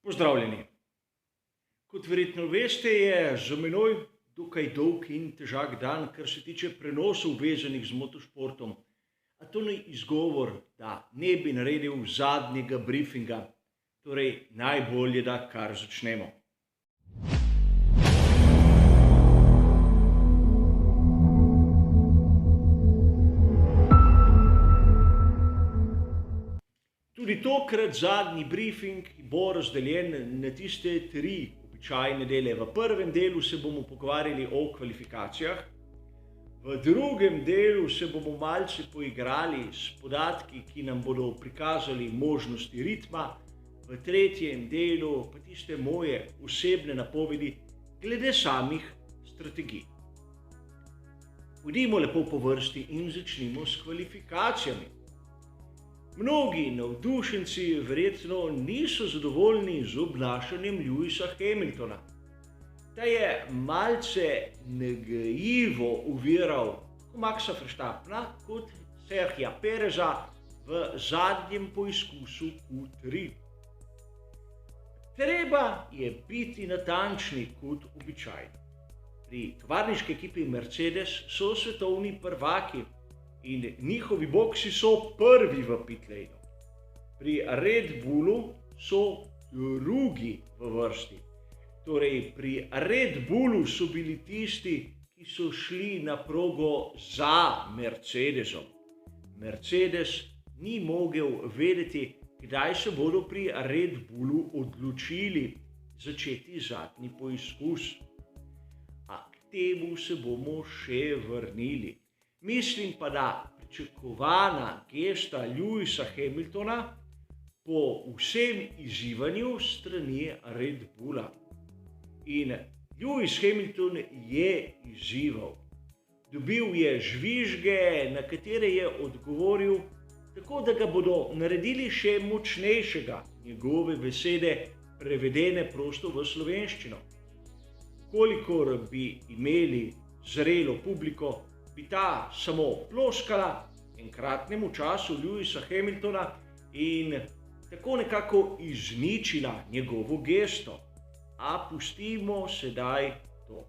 Pozdravljeni. Kot verjetno veste, je za menoj dokaj dolg in težak dan, kar se tiče prenosov vezanih z motošportom. A to ni izgovor, da ne bi naredil zadnjega briefinga. Torej, najbolje, da kar začnemo. Tudi tokrat zadnji briefing bo razdeljen na tiste tri običajne dele. V prvem delu se bomo pogovarjali o kvalifikacijah, v drugem delu se bomo malce poigrali s podatki, ki nam bodo prikazali možnosti ritma, v tretjem delu pa tiste moje osebne napovedi glede samih strategij. Pojdimo lepo po vrsti in začnimo s kvalifikacijami. Mnogi navdušenci verjetno niso zadovoljni z obnašanjem Lewisa Hamiltona. Ta je malce negajivo oviral tako Maxa Verstappena kot Sergija Pereza v zadnjem poizkusu Q3. Treba je biti natančni kot običajno. Pri tovarniški ekipi Mercedes so svetovni prvaki in njihovi boksi so prvi v pitlejnu. Pri Red Bullu so drugi v vrsti. Torej, pri Red Bullu so bili tisti, ki so šli na progo za Mercedesom. Mercedes ni mogel vedeti, kdaj se bodo pri Red Bullu odločili začeti zadnji poizkus. A k temu se bomo še vrnili. Mislim pa, da pričakovana gesta Lewisa Hamiltona po vsem izzivanju strani Red Bulla. In Lewis Hamilton je izzival. Dobil je žvižge, na katere je odgovoril, tako da ga bodo naredili še močnejšega, njegove besede prevedene prosto v slovenščino. Kolikor bi imeli zrelo publiko, bi ta samo ploskala enkratnemu času Lewisa Hamiltona in tako nekako izničila njegovo gesto. A pustimo sedaj to.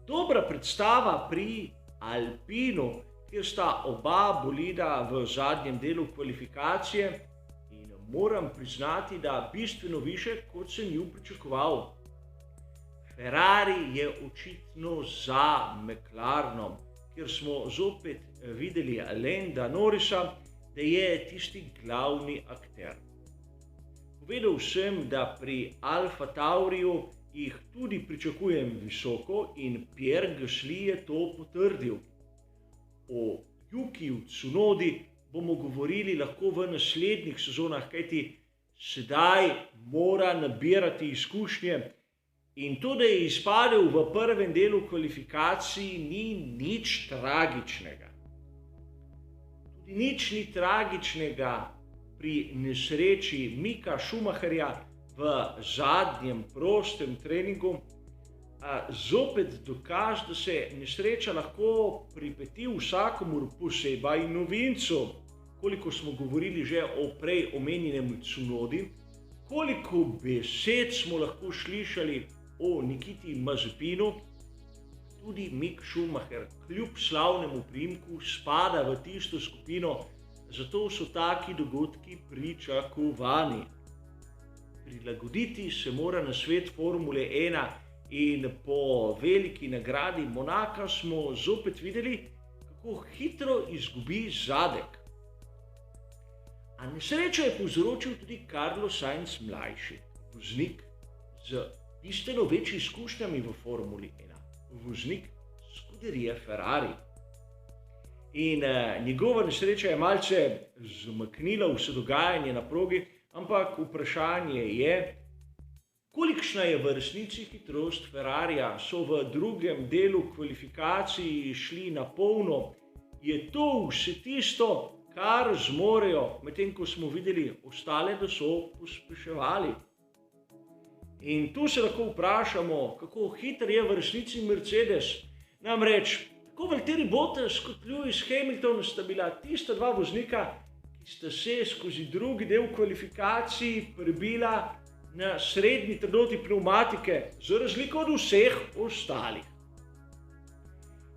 Dobra predstava pri Alpinu, kjer sta oba bolida v zadnjem delu kvalifikacije in moram priznati, da bistveno više, kot sem ju pričakoval. Ferrari je očitno za McLarenom, kjer smo zopet videli Landa Norrisa, da je tisti glavni akter. Povedal sem, da pri Alfa Tauriju jih tudi pričakujem visoko in Pierre Gasly je to potrdil. O Yukiju Tsunodi bomo govorili lahko v naslednjih sezonah, kajti sedaj mora nabirati izkušnje. In to, da je izpadel v prvem delu kvalifikacij, ni nič tragičnega. Tudi nič ni tragičnega pri nesreči Mika Schumacherja v zadnjem prostem treningu. Zopet dokaz, da se nesreča lahko pripeti vsakomur posebej novincu. Koliko smo govorili že o prej omenjenem Tsunodi, koliko besed smo lahko slišali o Nikiti Mazepinu, tudi Mick Schumacher, kljub slavnemu priimku, spada v tisto skupino, zato so taki dogodki pričakovani. Prilagoditi se mora na svet Formule 1 in po veliki nagradi Monaka smo zopet videli, kako hitro izgubi zadek. A nesrečo je povzročil tudi Carlos Sainz mlajši, voznik z bistveno več izkušnjami v Formuli 1, voznik skuderije Ferrari. In njegova nesreča je malce zamaknila vse dogajanje na progi, ampak vprašanje je, kolikšna je v resnici hitrost Ferrarija. So v drugem delu kvalifikacij šli na polno, je to vse tisto, kar zmorejo, medtem ko smo videli ostale, da so pospeševali. In tu se lahko vprašamo, kako hiter je v resnici Mercedes. Namreč, tako Valtteri Bottas kot Lewis Hamilton sta bila tista dva voznika, ki sta se skozi drugi del kvalifikacij prebila na srednji trdoti pnevmatike, za razliko od vseh ostalih.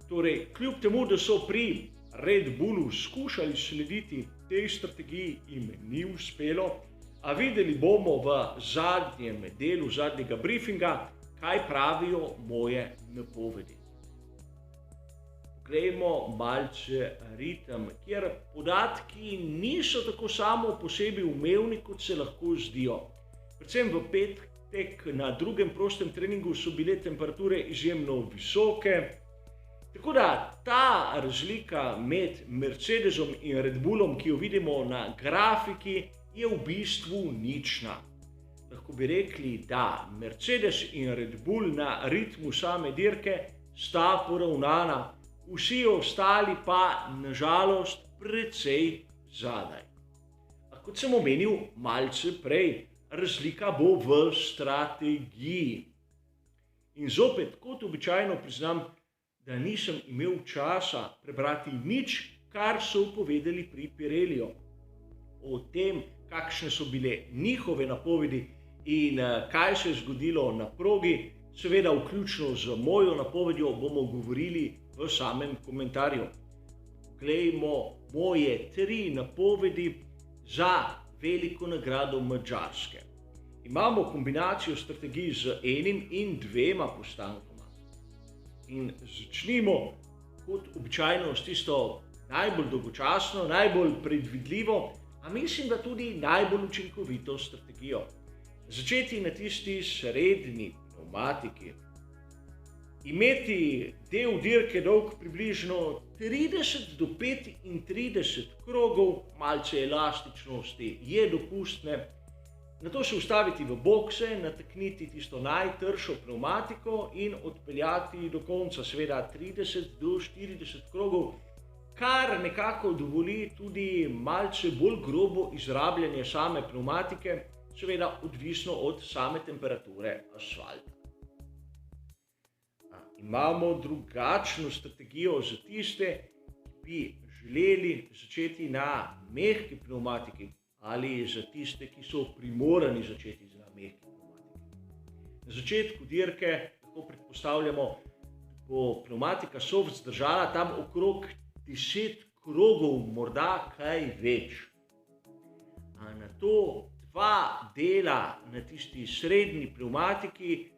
Torej, kljub temu, da so pri Red Bullu skušali slediti tej strategiji, jim ni uspelo, a videli bomo v zadnjem delu zadnjega briefinga, kaj pravijo moje napovedi. Poglejmo malce ritem, kjer podatki niso tako samo po sebi umevni, kot se lahko zdijo. Predvsem v petek na drugem prostem treningu so bile temperature izjemno visoke, tako da ta razlika med Mercedesom in Red Bullom, ki jo vidimo na grafiki, je v bistvu nična. Lahko bi rekli, da Mercedes in Red Bull na ritmu same dirke sta poravnana, vsi ostali pa nažalost precej zadaj. A kot sem omenil malce prej, razlika bo v strategiji. In zopet, kot običajno priznam, da nisem imel časa prebrati nič, kar so povedali pri Pirelliju. O tem, kakšne so bile njihove napovedi in kaj se je zgodilo na progi, seveda vključno z mojo napovedjo, bomo govorili v samem komentarju. Poglejmo moje 3 napovedi za veliko nagrado Madžarske. Imamo kombinacijo strategij z enim in 2 postankoma. In začnimo kot običajno s tisto najbolj dolgočasno, najbolj predvidljivo, a mislim, da tudi najbolj učinkovito strategijo. Začeti na tisti srednji pnevmatiki. Imeti del dirke dolg približno 30 do 35 krogov, malce elastičnosti je dopustne, nato se ustaviti v bokse, natakniti tisto najtršo pnevmatiko in odpeljati do konca, seveda 30 do 40 krogov, kar nekako dovoli tudi malce bolj grobo izrabljanje same pnevmatike, seveda odvisno od same temperature asfalta. Imamo drugačno strategijo za tiste, ki bi želeli začeti na mehki pnevmatiki ali za tiste, ki so primorani začeti na mehki pnevmatiki. Na začetku dirke lahko predpostavljamo, da bo pnevmatika soft zdržala tam okrog 10 krogov, morda kaj več. A nato 2 dela na tisti srednji pnevmatiki,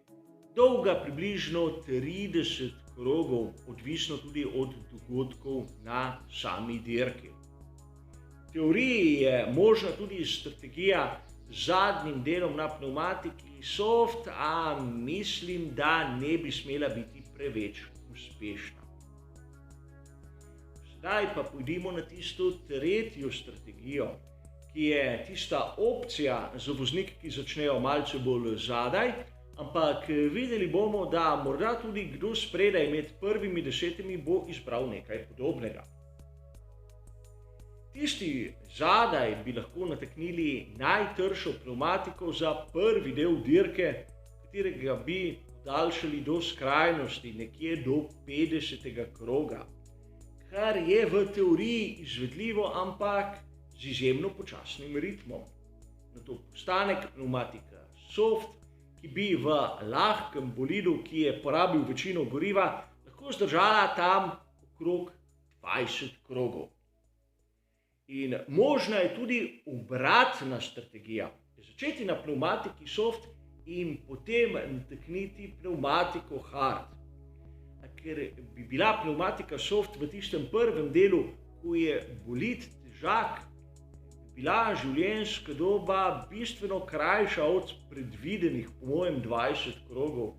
dolga približno 30 krogov, odvisno tudi od dogodkov na sami dirki. V teoriji je možna tudi strategija z zadnjim delom na pnevmatiki soft, a mislim, da ne bi smela biti preveč uspešna. Zdaj pa pojdimo na tisto tretjo strategijo, ki je tista opcija za voznike, ki začnejo malce bolj zadaj, ampak videli bomo, da morda tudi kdo spredaj med prvimi 10 bo izbral nekaj podobnega. Tisti zadaj bi lahko nataknili najtršo pnevmatiko za prvi del dirke, katerega bi podaljšali do skrajnosti, nekje do 50. kroga, kar je v teoriji izvedljivo, ampak z izjemno počasnim ritmom. Nato postanek pnevmatika soft, ki bi v lahkem bolidu, ki je porabil večino goriva, lahko zdržala tam okrog 20 krogov. In možna je tudi obratna strategija. Začeti na pnevmatiki soft in potem natakniti pnevmatiko hard. Ker bi bila pnevmatika soft v tistem prvem delu, ko je bolid težak, bila življenjska doba bistveno krajša od predvidenih, po mojem, 20 krogov,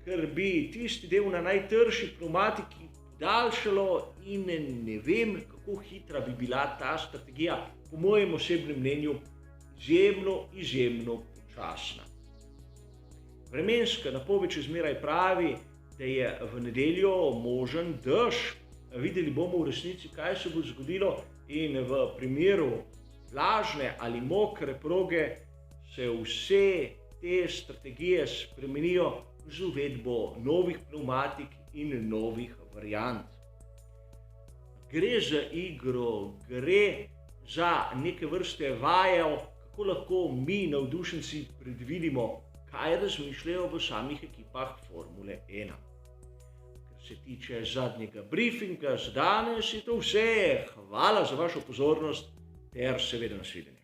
ker bi tisti del na najtrši pnevmatiki podaljšalo in ne vem, kako hitra bi bila ta strategija, po mojem osebnem mnenju, izjemno počasna. Vremenska napoved še zmeraj pravi, da je v nedeljo možen dež. Videli bomo v resnici, kaj se bo zgodilo, in v primeru vlažne ali mokre proge se vse te strategije spremenijo z uvedbo novih pnevmatik in novih variant. Gre za igro, gre za neke vrste vajo, kako lahko mi, navdušenci, predvidimo, kaj razmišljajo v samih ekipah Formule 1. Kar se tiče zadnjega briefinga z danes, je to vse. Hvala za vašo pozornost ter seveda nasvidenje.